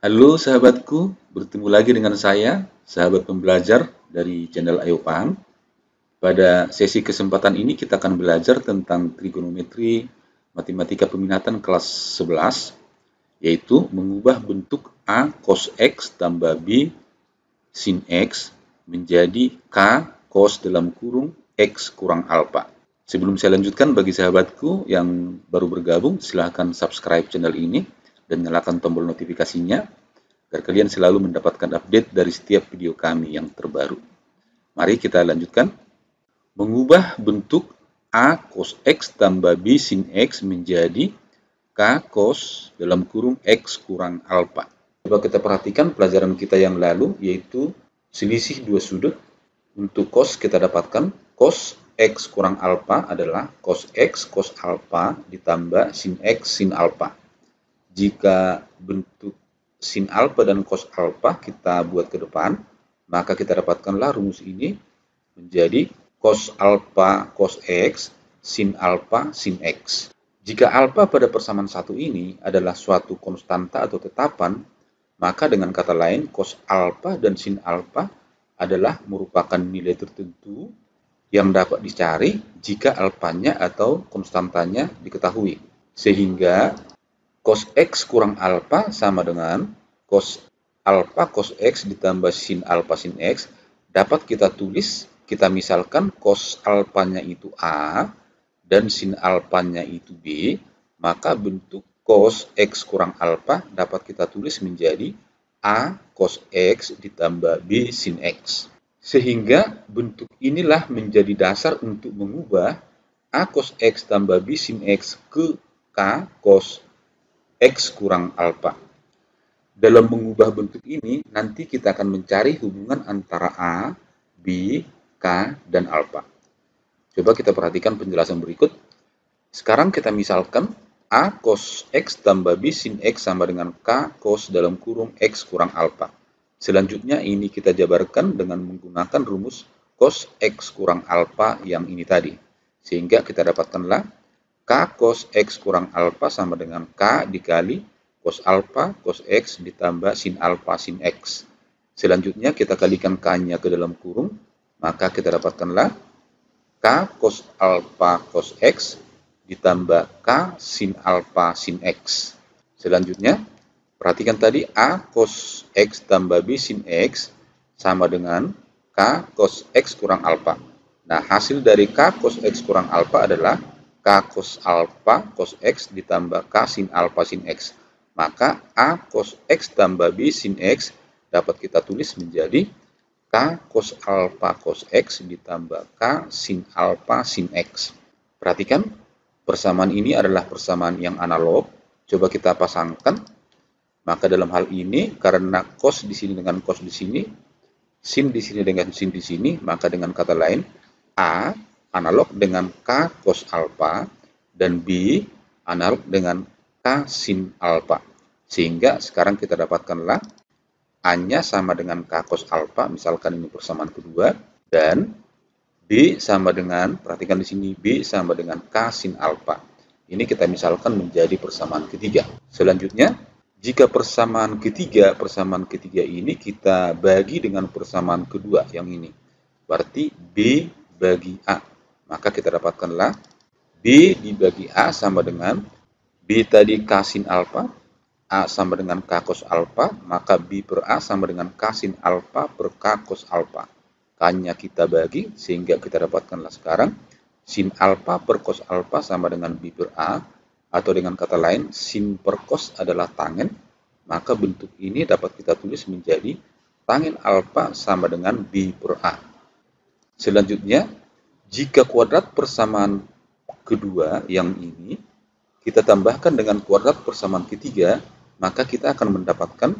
Halo sahabatku, bertemu lagi dengan saya, sahabat pembelajar dari channel Ayo Paham. Pada sesi kesempatan ini kita akan belajar tentang trigonometri matematika peminatan kelas 11, yaitu mengubah bentuk A cos X tambah B sin X menjadi K cos dalam kurung X kurang alpha. Sebelum saya lanjutkan, bagi sahabatku yang baru bergabung, silahkan subscribe channel ini dan nyalakan tombol notifikasinya agar kalian selalu mendapatkan update dari setiap video kami yang terbaru. Mari kita lanjutkan. Mengubah bentuk A cos X tambah B sin X menjadi K cos dalam kurung X kurang alpha. Coba kita perhatikan pelajaran kita yang lalu, yaitu selisih dua sudut. Untuk cos kita dapatkan cos X kurang alpha adalah cos X cos alpha ditambah sin X sin alpha. Jika bentuk sin alpha dan cos alpha kita buat ke depan, maka kita dapatkanlah rumus ini menjadi cos alpha cos X sin alpha sin X. Jika alpha pada persamaan satu ini adalah suatu konstanta atau tetapan, maka dengan kata lain cos alpha dan sin alpha adalah merupakan nilai tertentu yang dapat dicari jika alfanya atau konstantanya diketahui. Sehingga cos X kurang alpha sama dengan cos alpha cos X ditambah sin alpha sin X. Dapat kita tulis, kita misalkan cos alfanya itu A dan sin alfanya itu B, maka bentuk cos X kurang alpha dapat kita tulis menjadi A cos X ditambah B sin X. Sehingga bentuk inilah menjadi dasar untuk mengubah A cos X tambah B sin X ke K cos X kurang alpha. Dalam mengubah bentuk ini, nanti kita akan mencari hubungan antara A, B, K, dan alpha. Coba kita perhatikan penjelasan berikut. Sekarang kita misalkan A cos X tambah B sin X sama dengan K cos dalam kurung X kurang alpha. Selanjutnya ini kita jabarkan dengan menggunakan rumus cos X kurang alpha yang ini tadi. Sehingga kita dapatkanlah K cos X kurang alpha sama dengan K dikali cos alpha cos X ditambah sin alpha sin X. Selanjutnya kita kalikan K-nya ke dalam kurung, maka kita dapatkanlah K cos alpha cos X ditambah K sin alpha sin X. Selanjutnya, perhatikan tadi A cos X tambah B sin X sama dengan K cos X kurang alpha. Nah, hasil dari K cos X kurang alpha adalah K cos alpha cos X ditambah K sin alpha sin X. Maka A cos X tambah B sin X dapat kita tulis menjadi K cos alpha cos X ditambah K sin alpha sin X. Perhatikan, persamaan ini adalah persamaan yang analog. Coba kita pasangkan. Maka dalam hal ini, karena cos di sini dengan cos di sini, sin di sini dengan sin di sini, maka dengan kata lain, A analog dengan K cos alpha dan B analog dengan K sin alpha. Sehingga sekarang kita dapatkanlah A-nya sama dengan K cos alpha, misalkan ini persamaan kedua, dan B sama dengan, perhatikan di sini, B sama dengan K sin alpha. Ini kita misalkan menjadi persamaan ketiga. Selanjutnya, jika persamaan ketiga ini kita bagi dengan persamaan kedua yang ini. Berarti B bagi A. Maka kita dapatkanlah B dibagi A sama dengan B tadi K sin alpha, A sama dengan K cos alpha, maka B per A sama dengan K sin alpha per K cos alpha. K-nya kita bagi, sehingga kita dapatkanlah sekarang sin alpha per cos alpha sama dengan B per A, atau dengan kata lain, sin per cos adalah tangen, maka bentuk ini dapat kita tulis menjadi tangen alpha sama dengan B per A. Selanjutnya, jika kuadrat persamaan kedua yang ini, kita tambahkan dengan kuadrat persamaan ketiga, maka kita akan mendapatkan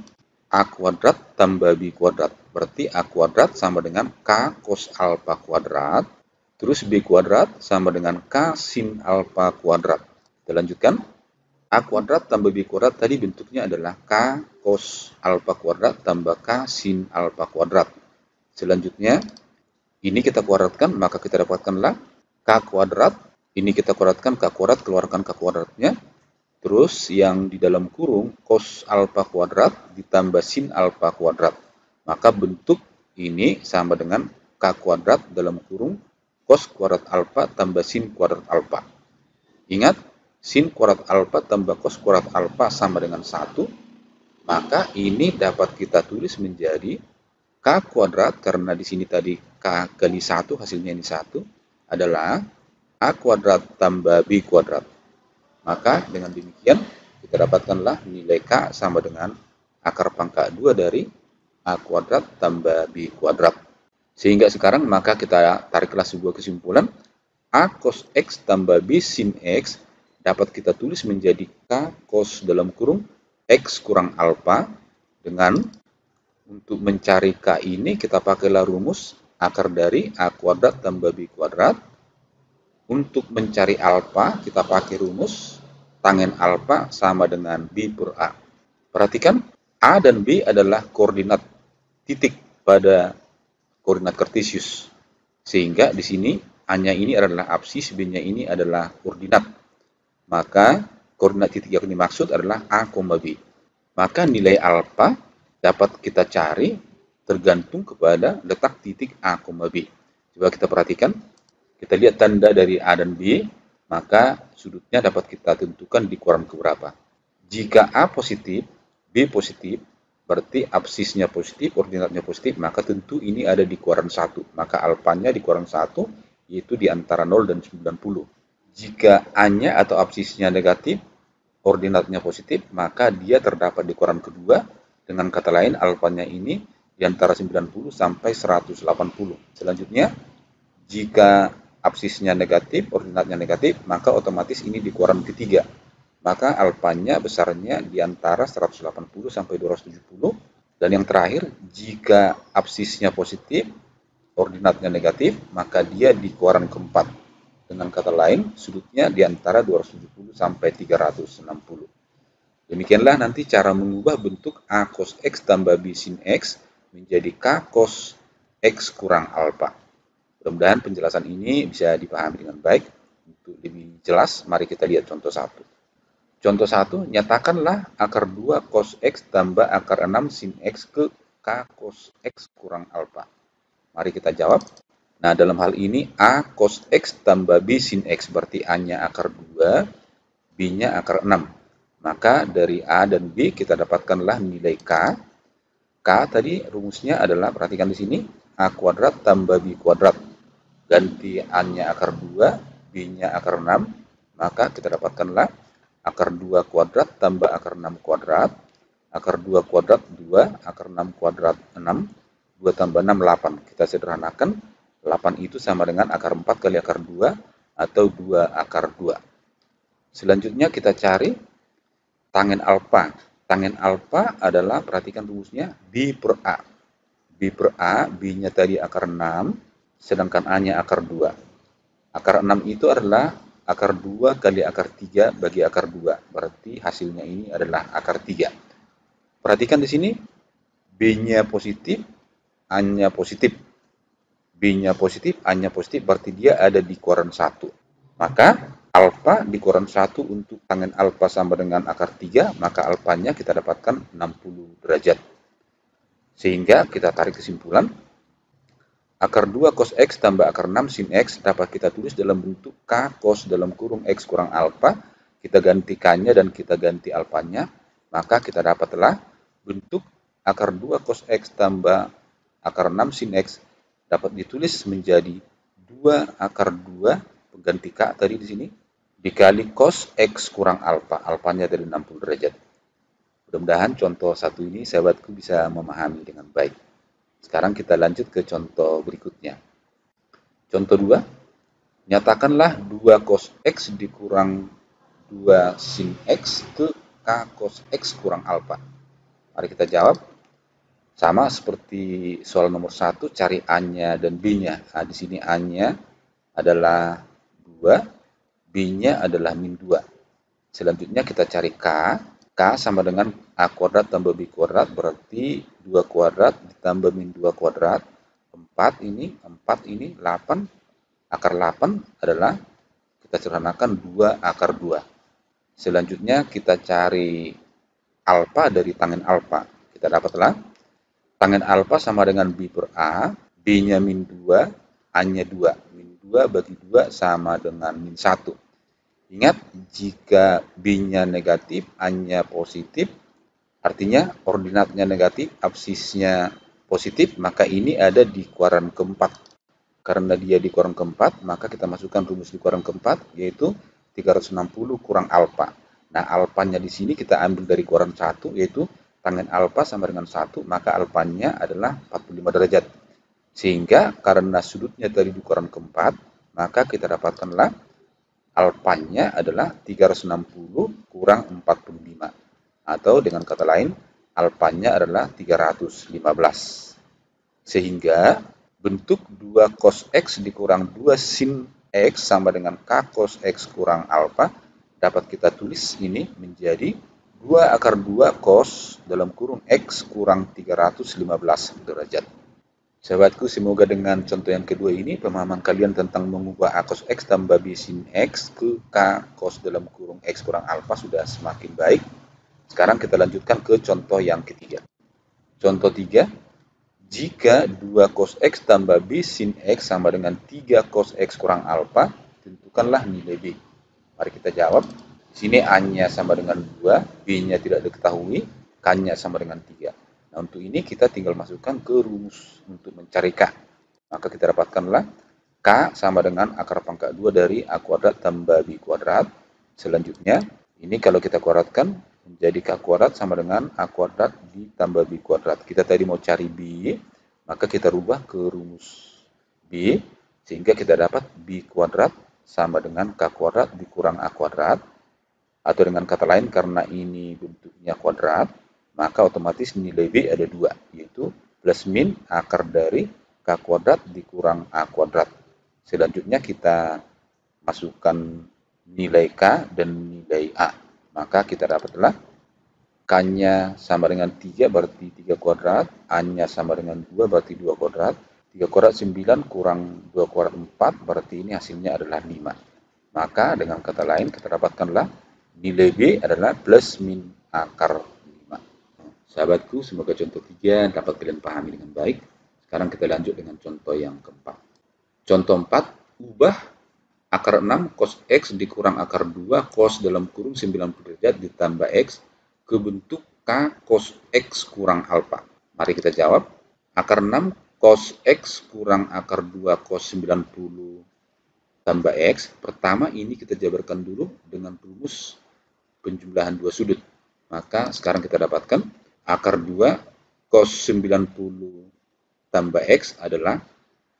A kuadrat tambah B kuadrat. Berarti A kuadrat sama dengan K cos alpha kuadrat, terus B kuadrat sama dengan K sin alpha kuadrat. Kita lanjutkan. A kuadrat tambah B kuadrat tadi bentuknya adalah K cos alpha kuadrat tambah K sin alpha kuadrat. Selanjutnya, ini kita kuadratkan, maka kita dapatkanlah K kuadrat. Ini kita kuadratkan K kuadrat, keluarkan K kuadratnya. Terus yang di dalam kurung cos alfa kuadrat ditambah sin alfa kuadrat. Maka bentuk ini sama dengan K kuadrat dalam kurung cos kuadrat alfa tambah sin kuadrat alfa. Ingat, sin kuadrat alfa tambah cos kuadrat alfa sama dengan 1. Maka ini dapat kita tulis menjadi K kuadrat, karena di sini tadi K kali 1, hasilnya ini 1, adalah A kuadrat tambah B kuadrat. Maka dengan demikian kita dapatkanlah nilai K sama dengan akar pangkat 2 dari A kuadrat tambah B kuadrat. Sehingga sekarang maka kita tariklah sebuah kesimpulan, A cos X tambah B sin X dapat kita tulis menjadi K cos dalam kurung X kurang alfa. Dengan untuk mencari K ini kita pakailah rumus akar dari A kuadrat tambah B kuadrat. Untuk mencari alfa kita pakai rumus tangen alfa sama dengan B per A. Perhatikan, A dan B adalah koordinat titik pada koordinat kartesius. Sehingga di sini A-nya ini adalah absis, B-nya ini adalah koordinat. Maka koordinat titik yang dimaksud adalah A, B. Maka nilai alfa dapat kita cari tergantung kepada letak titik A, B. Coba kita perhatikan. Kita lihat tanda dari A dan B, maka sudutnya dapat kita tentukan di kuadran keberapa. Jika A positif, B positif, berarti absisnya positif, koordinatnya positif, maka tentu ini ada di kuadran 1. Maka alfanya di kuadran 1, yaitu di antara 0 dan 90. Jika A-nya atau absisnya negatif, koordinatnya positif, maka dia terdapat di kuadran kedua. Dengan kata lain, alfanya ini di antara 90 sampai 180. Selanjutnya, jika absisnya negatif, koordinatnya negatif, maka otomatis ini di kuadran ketiga. Maka alfanya besarnya di antara 180 sampai 270. Dan yang terakhir, jika absisnya positif, koordinatnya negatif, maka dia di kuadran keempat. Dengan kata lain, sudutnya di antara 270 sampai 360. Demikianlah nanti cara mengubah bentuk A cos X tambah B sin X menjadi K cos X kurang alfa. Mudah-mudahan penjelasan ini bisa dipahami dengan baik. Untuk lebih jelas, mari kita lihat contoh 1. Contoh 1, nyatakanlah akar 2 cos X tambah akar 6 sin X ke K cos X kurang alfa. Mari kita jawab. Nah, dalam hal ini A cos X tambah B sin X, berarti A-nya akar 2, B-nya akar 6. Maka dari A dan B kita dapatkanlah nilai K. K tadi rumusnya adalah, perhatikan di sini, A kuadrat tambah B kuadrat. Ganti A-nya akar 2, B-nya akar 6, maka kita dapatkanlah akar 2 kuadrat tambah akar 6 kuadrat, akar 2 kuadrat 2, akar 6 kuadrat 6, 2 tambah 6, 8. Kita sederhanakan, 8 itu sama dengan akar 4 kali akar 2, atau 2 akar 2. Selanjutnya kita cari tangen alfa. Tangen alfa adalah, perhatikan rumusnya, B per A. B per A, B-nya tadi akar 6, sedangkan A-nya akar 2. Akar 6 itu adalah akar 2 kali akar 3 bagi akar 2. Berarti hasilnya ini adalah akar 3. Perhatikan di sini, B-nya positif, A-nya positif. B-nya positif, A-nya positif, berarti dia ada di kuadran 1. Maka alfa di kuadran 1 untuk tangen alfa sama dengan akar 3, maka alfanya kita dapatkan 60 derajat. Sehingga kita tarik kesimpulan, akar 2 cos X tambah akar 6 sin X dapat kita tulis dalam bentuk K cos dalam kurung X kurang alfa. Kita ganti K-nya dan kita ganti alfanya. Maka kita dapatlah bentuk akar 2 cos X tambah akar 6 sin X dapat ditulis menjadi 2 akar 2 pengganti K tadi di sini dikali cos X kurang alfa. Alfanya dari 60 derajat. Mudah-mudahan contoh satu ini sahabatku bisa memahami dengan baik. Sekarang kita lanjut ke contoh berikutnya. Contoh 2, nyatakanlah 2 cos X dikurang 2 sin X ke K cos X kurang alfa. Mari kita jawab. Sama seperti soal nomor 1, cari A-nya dan B-nya. Nah, di sini A-nya adalah 2, B-nya adalah min 2. Selanjutnya kita cari K. K sama dengan A kuadrat tambah B kuadrat, berarti 2 kuadrat ditambah min 2 kuadrat, 4 ini, 8, akar 8 adalah, kita sederhanakan 2 akar 2. Selanjutnya kita cari alfa dari tangen alfa. Kita dapatlah tangen alfa sama dengan B per A, B-nya min 2, A-nya 2. Min 2 bagi 2 sama dengan min 1. Ingat, jika B-nya negatif, A-nya positif, artinya ordinatnya negatif, absisnya positif, maka ini ada di kuadran keempat. Karena dia di kuadran keempat, maka kita masukkan rumus di kuadran keempat, yaitu 360 kurang alfa. Nah, alfanya di sini kita ambil dari kuadran 1, yaitu tangen alfa sama dengan 1, maka alfanya adalah 45 derajat. Sehingga karena sudutnya tadi di kuadran keempat, maka kita dapatkanlah alfanya adalah 360 kurang 45. Atau dengan kata lain, alfanya adalah 315. Sehingga bentuk 2 cos X dikurang 2 sin X sama dengan K cos X kurang alfa dapat kita tulis ini menjadi 2 akar 2 cos dalam kurung X kurang 315 derajat. Sahabatku, semoga dengan contoh yang kedua ini pemahaman kalian tentang mengubah A cos X tambah B sin X ke K cos dalam kurung X kurang alfa sudah semakin baik. Sekarang kita lanjutkan ke contoh yang ketiga. Contoh 3. Jika 2 cos X tambah B sin X sama dengan 3 cos X kurang alfa, tentukanlah nilai B. Mari kita jawab. Di sini A-nya sama dengan 2, B-nya tidak diketahui, K-nya sama dengan 3. Nah, untuk ini kita tinggal masukkan ke rumus untuk mencari K. Maka kita dapatkanlah K sama dengan akar pangkat 2 dari A kuadrat tambah B kuadrat. Selanjutnya, ini kalau kita kuadratkan, menjadi K kuadrat sama dengan A kuadrat ditambah B kuadrat. Kita tadi mau cari B, maka kita rubah ke rumus B, sehingga kita dapat B kuadrat sama dengan K kuadrat dikurang A kuadrat. Atau dengan kata lain, karena ini bentuknya kuadrat, maka otomatis nilai B ada 2, yaitu plus min akar dari K kuadrat dikurang A kuadrat. Selanjutnya kita masukkan nilai K dan nilai A. Maka kita dapatlah K-nya sama dengan 3 berarti 3 kuadrat, A-nya sama dengan 2 berarti 2 kuadrat, 3 kuadrat 9 kurang 2 kuadrat 4 berarti ini hasilnya adalah 5. Maka dengan kata lain kita dapatkanlah nilai B adalah plus min akar 5. Sahabatku, semoga contoh 3 dapat kalian pahami dengan baik. Sekarang kita lanjut dengan contoh yang keempat. Contoh 4, ubah akar 6 cos X dikurang akar 2 cos dalam kurung 90 derajat ditambah X ke bentuk K cos X kurang alfa. Mari kita jawab. Akar 6 cos X kurang akar 2 cos 90 tambah X. Pertama ini kita jabarkan dulu dengan rumus penjumlahan dua sudut. Maka sekarang kita dapatkan akar 2 cos 90 tambah X adalah,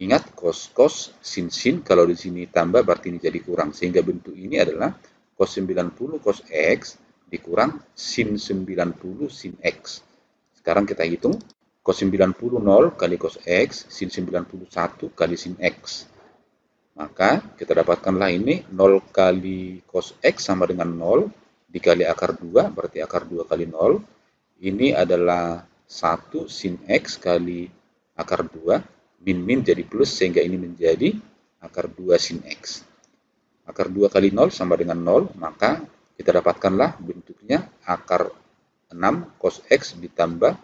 ingat, cos sin kalau di sini tambah berarti ini jadi kurang, sehingga bentuk ini adalah cos 90 cos X dikurang sin 90 sin X. Sekarang kita hitung cos 90 0 kali cos X, sin 91 kali sin X. Maka kita dapatkanlah ini 0 kali cos X sama dengan 0 dikali akar 2 berarti akar 2 kali 0. Ini adalah 1 sin X kali akar 2. Min jadi plus sehingga ini menjadi akar 2 sin X. Akar 2 kali 0 sama dengan 0, maka kita dapatkanlah bentuknya akar 6 cos X ditambah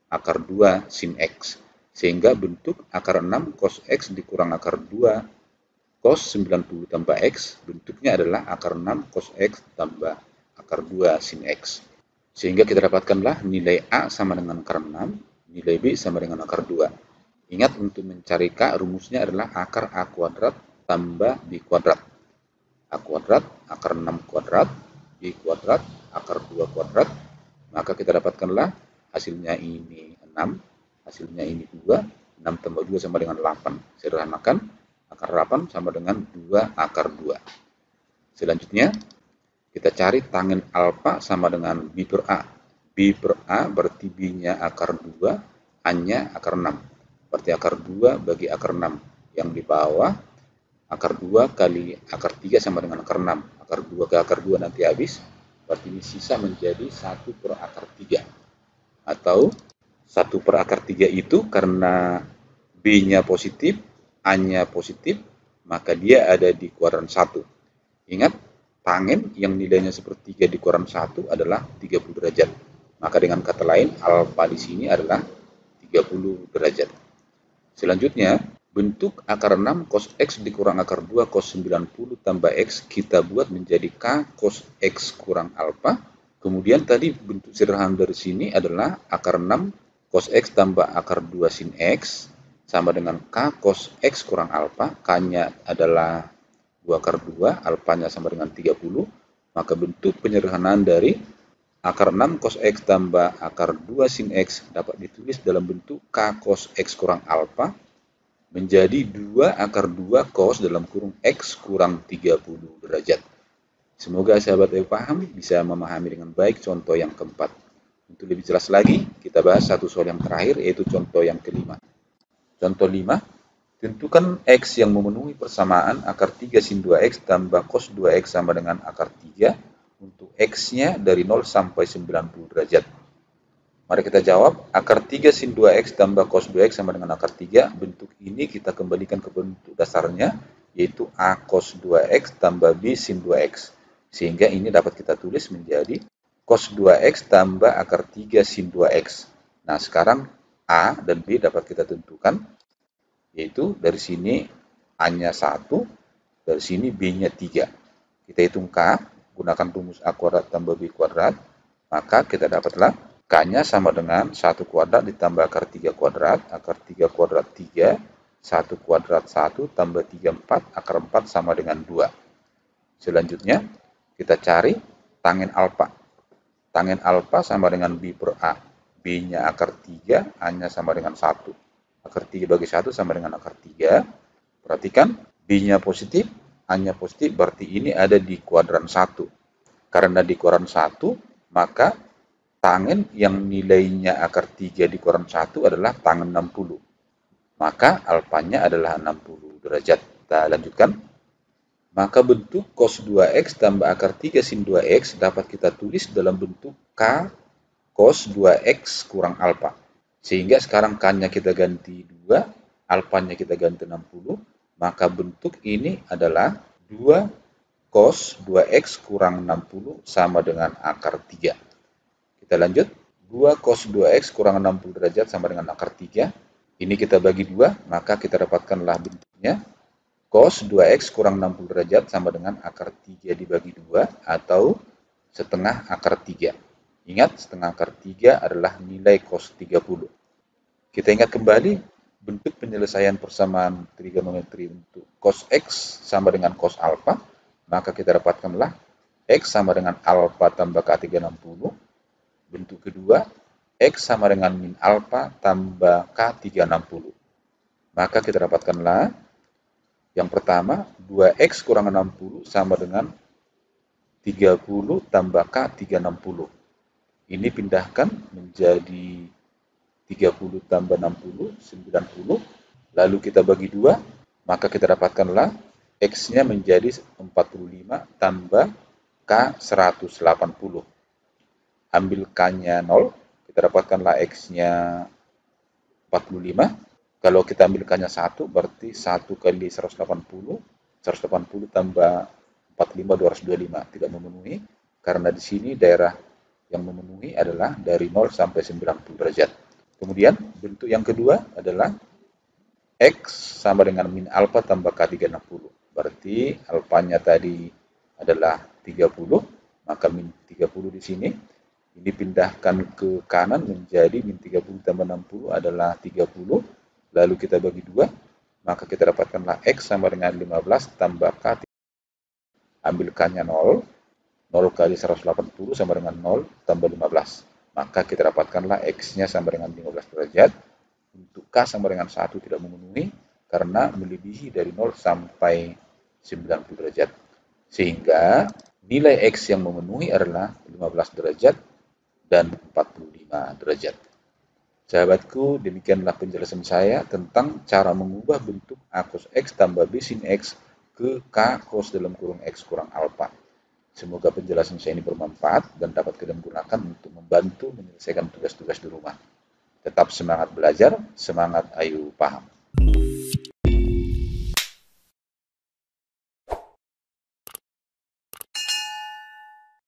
akar 2 sin X. Sehingga bentuk akar 6 cos X dikurang akar 2 cos 90 tambah X, bentuknya adalah akar 6 cos X tambah akar 2 sin X. Sehingga kita dapatkanlah nilai A sama dengan akar 6, nilai B sama dengan akar 2. Ingat, untuk mencari K rumusnya adalah akar A kuadrat tambah B kuadrat. A kuadrat, akar 6 kuadrat, B kuadrat, akar 2 kuadrat. Maka kita dapatkanlah hasilnya ini 6, hasilnya ini 2, 6 tambah 2 sama dengan 8. Sederhanakan, akar 8 sama dengan 2 akar 2. Selanjutnya, kita cari tangen alfa sama dengan B per A. B per A berarti B-nya akar 2, A-nya akar 6. Berarti akar 2 bagi akar 6. Yang di bawah, akar 2 kali akar 3 sama dengan akar 6. Akar 2 ke akar 2 nanti habis. Berarti ini sisa menjadi 1 per akar 3. Atau 1 per akar 3 itu karena B-nya positif, A-nya positif, maka dia ada di kuadran 1. Ingat, tangen yang nilainya sepertiga dikurangi 1 adalah 30 derajat. Maka dengan kata lain, alfa di sini adalah 30 derajat. Selanjutnya, bentuk akar 6 cos X dikurang akar 2 cos 90 tambah X kita buat menjadi K cos X kurang alfa. Kemudian tadi bentuk sederhana dari sini adalah akar 6 cos X tambah akar 2 sin X sama dengan K cos X kurang alfa. K-nya adalah 2 akar 2, alfanya sama dengan 30. Maka bentuk penyederhanaan dari akar 6 cos X tambah akar 2 sin X dapat ditulis dalam bentuk K cos X kurang alfa menjadi 2 akar 2 cos dalam kurung X kurang 30 derajat. Semoga sahabat paham, bisa memahami dengan baik contoh yang keempat. Untuk lebih jelas lagi, kita bahas satu soal yang terakhir, yaitu contoh yang kelima. Contoh 5, tentukan X yang memenuhi persamaan akar 3 sin 2X tambah cos 2X sama dengan akar 3 untuk X-nya dari 0 sampai 90 derajat. Mari kita jawab, akar 3 sin 2X tambah cos 2X sama dengan akar 3. Bentuk ini kita kembalikan ke bentuk dasarnya, yaitu A cos 2X tambah B sin 2X. Sehingga ini dapat kita tulis menjadi cos 2X tambah akar 3 sin 2X. Nah, sekarang A dan B dapat kita tentukan, yaitu dari sini A-nya 1, dari sini B-nya 3. Kita hitung K, gunakan rumus A kuadrat tambah B kuadrat, maka kita dapatlah K-nya sama dengan 1 kuadrat ditambah akar 3 kuadrat, akar 3 kuadrat 3, 1 kuadrat 1 tambah 3, 4, akar 4 sama dengan 2. Selanjutnya, kita cari tangen alfa. Tangen alfa sama dengan B per A. B-nya akar 3, A-nya sama dengan 1. Akar 3 bagi 1 sama dengan akar 3. Perhatikan, B-nya positif, A-nya positif, berarti ini ada di kuadran 1. Karena di kuadran 1, maka tangen yang nilainya akar 3 di kuadran 1 adalah tangen 60. Maka alfanya adalah 60 derajat. Kita lanjutkan. Maka bentuk cos 2X tambah akar 3 sin 2X dapat kita tulis dalam bentuk K cos 2X kurang alfa. Sehingga sekarang K-nya kita ganti 2, alfanya kita ganti 60, maka bentuk ini adalah 2 cos 2X kurang 60 sama dengan akar 3. Kita lanjut, 2 cos 2X kurang 60 derajat sama dengan akar 3. Ini kita bagi 2, maka kita dapatkanlah bentuknya. Cos 2X kurang 60 derajat sama dengan akar 3 dibagi 2 atau setengah akar 3. Ingat, setengah akar 3 adalah nilai cos 30. Kita ingat kembali bentuk penyelesaian persamaan trigonometri untuk cos X sama dengan cos alfa. Maka kita dapatkanlah X sama dengan alfa tambah K360. Bentuk kedua, X sama dengan min alfa tambah K360. Maka kita dapatkanlah yang pertama, 2X kurang 60 sama dengan 30 tambah K360. Ini pindahkan menjadi 30 tambah 60, 90. Lalu kita bagi 2, maka kita dapatkanlah X-nya menjadi 45 tambah K180. Ambil K-nya 0, kita dapatkanlah X-nya 45. Kalau kita ambil K-nya 1, berarti 1 kali 180, 180 tambah 45, 225. Tidak memenuhi, karena di sini daerah yang memenuhi adalah dari 0 sampai 90 derajat. Kemudian, bentuk yang kedua adalah X sama dengan min alfa tambah K360. Berarti alfanya tadi adalah 30, maka min 30 di sini. Ini pindahkan ke kanan menjadi min 30 tambah 60 adalah 30. Lalu kita bagi 2, maka kita dapatkanlah X sama dengan 15 tambah K. Ambil K-nya 0, 0 kali 180 sama dengan 0 tambah 15. Maka kita dapatkanlah X-nya sama dengan 15 derajat. Untuk K sama dengan 1 tidak memenuhi, karena melebihi dari 0 sampai 90 derajat. Sehingga nilai X yang memenuhi adalah 15 derajat dan 45 derajat. Sahabatku, demikianlah penjelasan saya tentang cara mengubah bentuk A cos X tambah B sin X ke K cos dalam kurung X kurang alfa. Semoga penjelasan saya ini bermanfaat dan dapat kalian gunakan untuk membantu menyelesaikan tugas-tugas di rumah. Tetap semangat belajar, semangat ayo paham.